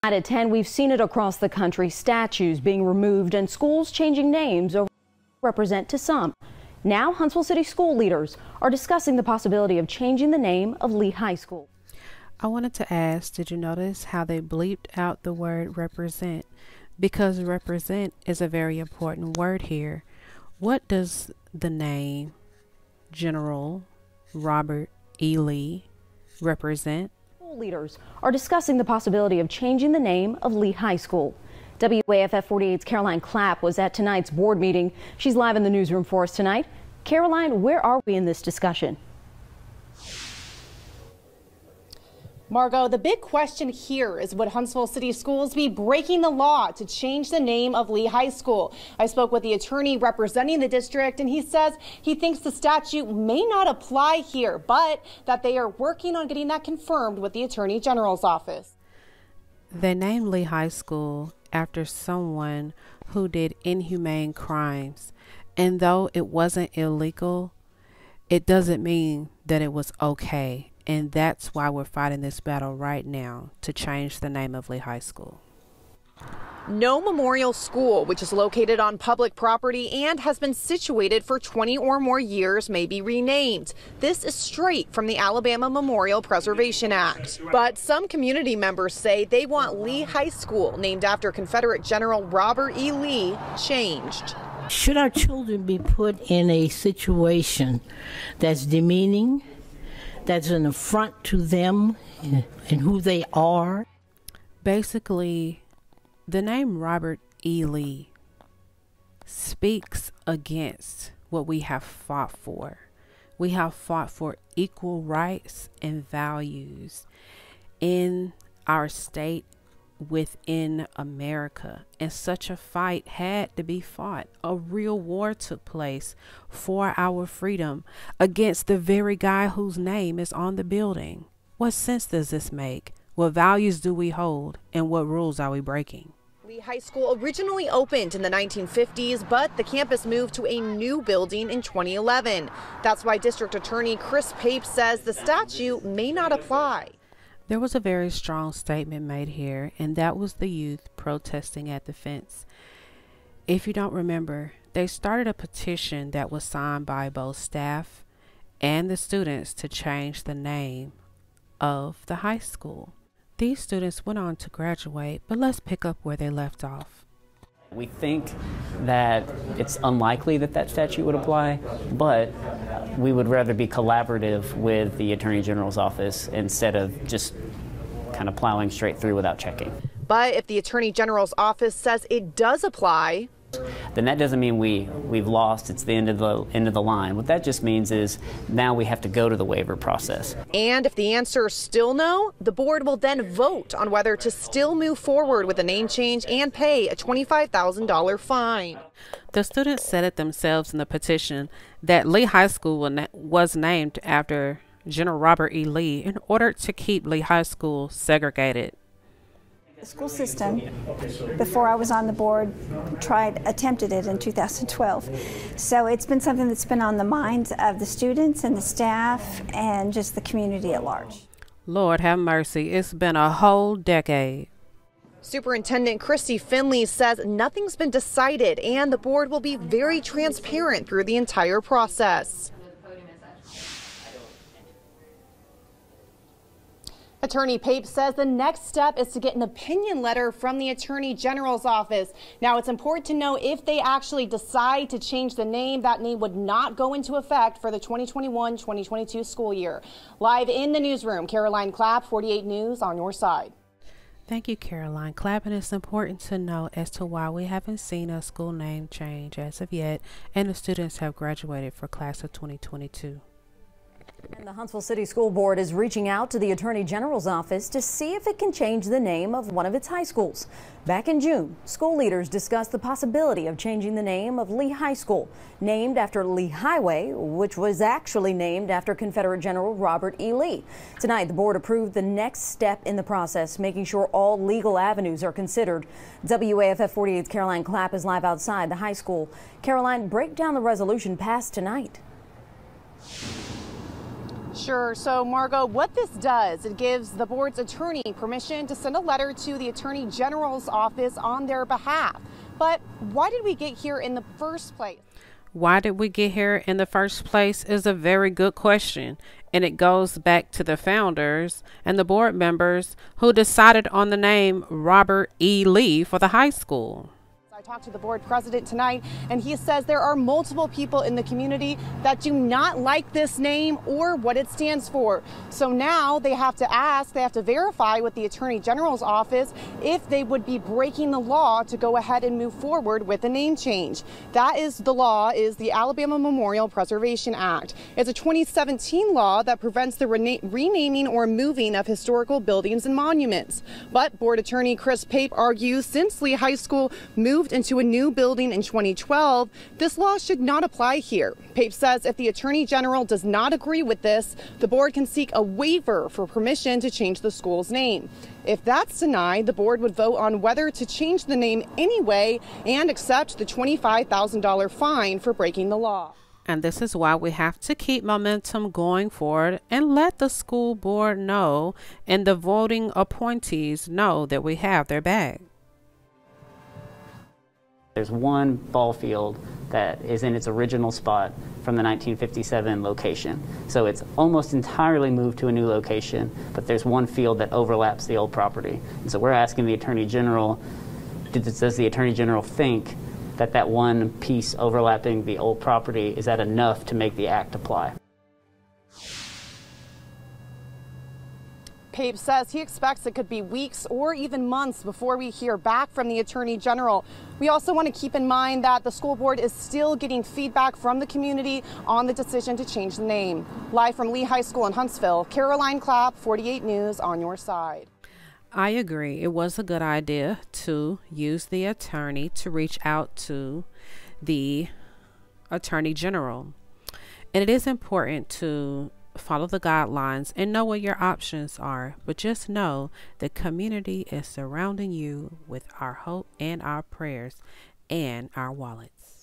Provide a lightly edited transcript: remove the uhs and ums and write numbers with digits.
At 10, we've seen it across the country, statues being removed and schools changing names over represent to some. Now, Huntsville City school leaders are discussing the possibility of changing the name of Lee High School. I wanted to ask, did you notice how they bleeped out the word represent? Because represent is a very important word here. What does the name General Robert E. Lee represent? School leaders are discussing the possibility of changing the name of Lee High School. WAFF 48's Caroline Clapp was at tonight's board meeting. She's live in the newsroom for us tonight. Caroline, where are we in this discussion? Margot, the big question here is, would Huntsville City Schools be breaking the law to change the name of Lee High School? I spoke with the attorney representing the district, and he says he thinks the statute may not apply here, but that they are working on getting that confirmed with the Attorney General's office. They named Lee High School after someone who did inhumane crimes, and though it wasn't illegal, it doesn't mean that it was okay. And that's why we're fighting this battle right now to change the name of Lee High School. No Memorial School, which is located on public property and has been situated for 20 or more years, may be renamed. This is straight from the Alabama Memorial Preservation Act. But some community members say they want Lee High School, named after Confederate General Robert E. Lee, changed. Should our children be put in a situation that's demeaning, that's an affront to them and who they are? Basically, the name Robert E. Lee speaks against what we have fought for. We have fought for equal rights and values in our state, within America, and such a fight had to be fought. A real war took place for our freedom against the very guy whose name is on the building. What sense does this make? What values do we hold, and what rules are we breaking? Lee High School originally opened in the 1950s, but the campus moved to a new building in 2011. That's why District Attorney Chris Pape says the statute may not apply. There was a very strong statement made here, and that was the youth protesting at the fence. If you don't remember, they started a petition that was signed by both staff and the students to change the name of the high school. These students went on to graduate, but let's pick up where they left off. We think that it's unlikely that that statute would apply, but we would rather be collaborative with the Attorney General's office instead of just kind of plowing straight through without checking. But if the Attorney General's office says it does apply, then that doesn't mean we've lost. It's the end of the line. What that just means is now we have to go to the waiver process. And if the answer is still no, the board will then vote on whether to still move forward with a name change and pay a $25,000 fine. The students said it themselves in the petition that Lee High School was named after General Robert E. Lee in order to keep Lee High School segregated. The school system, before I was on the board, attempted it in 2012. So it's been something that's been on the minds of the students and the staff and just the community at large. Lord have mercy, it's been a whole decade. Superintendent Christy Finley says nothing's been decided and the board will be very transparent through the entire process. Attorney Pape says the next step is to get an opinion letter from the Attorney General's office. Now, it's important to know if they actually decide to change the name, that name would not go into effect for the 2021-2022 school year. Live in the newsroom, Caroline Clapp, 48 News on your side. Thank you, Caroline Clapp. And it's important to know as to why we haven't seen a school name change as of yet, and the students have graduated for class of 2022. And the Huntsville City School Board is reaching out to the Attorney General's office to see if it can change the name of one of its high schools. Back in June, school leaders discussed the possibility of changing the name of Lee High School, named after Lee Highway, which was actually named after Confederate General Robert E. Lee. Tonight, the board approved the next step in the process, making sure all legal avenues are considered. WAFF 48's Caroline Clapp is live outside the high school. Caroline, break down the resolution passed tonight. Sure. So, Margot, what this does, it gives the board's attorney permission to send a letter to the Attorney General's office on their behalf. But why did we get here in the first place? Why did we get here in the first place is a very good question. And it goes back to the founders and the board members who decided on the name Robert E. Lee for the high school. I talked to the board president tonight, and he says there are multiple people in the community that do not like this name or what it stands for. So now they have to verify with the Attorney General's office if they would be breaking the law to go ahead and move forward with a name change. That is the law, is the Alabama Memorial Preservation Act. It's a 2017 law that prevents the renaming or moving of historical buildings and monuments. But board attorney Chris Pape argues since Lee High School moved into a new building in 2012, this law should not apply here. Pape says if the Attorney General does not agree with this, the board can seek a waiver for permission to change the school's name. If that's denied, the board would vote on whether to change the name anyway and accept the $25,000 fine for breaking the law. And this is why we have to keep momentum going forward and let the school board know and the voting appointees know that we have their back. There's one ball field that is in its original spot from the 1957 location. So it's almost entirely moved to a new location, but there's one field that overlaps the old property. And so we're asking the Attorney General, does the Attorney General think that that one piece overlapping the old property, is that enough to make the act apply? Pape says he expects it could be weeks or even months before we hear back from the Attorney General. We also want to keep in mind that the school board is still getting feedback from the community on the decision to change the name. Live from Lee High School in Huntsville, Caroline Clapp, 48 News, on your side. I agree. It was a good idea to use the attorney to reach out to the Attorney General. And it is important to follow the guidelines and know what your options are, but just know the community is surrounding you with our hope and our prayers and our wallets.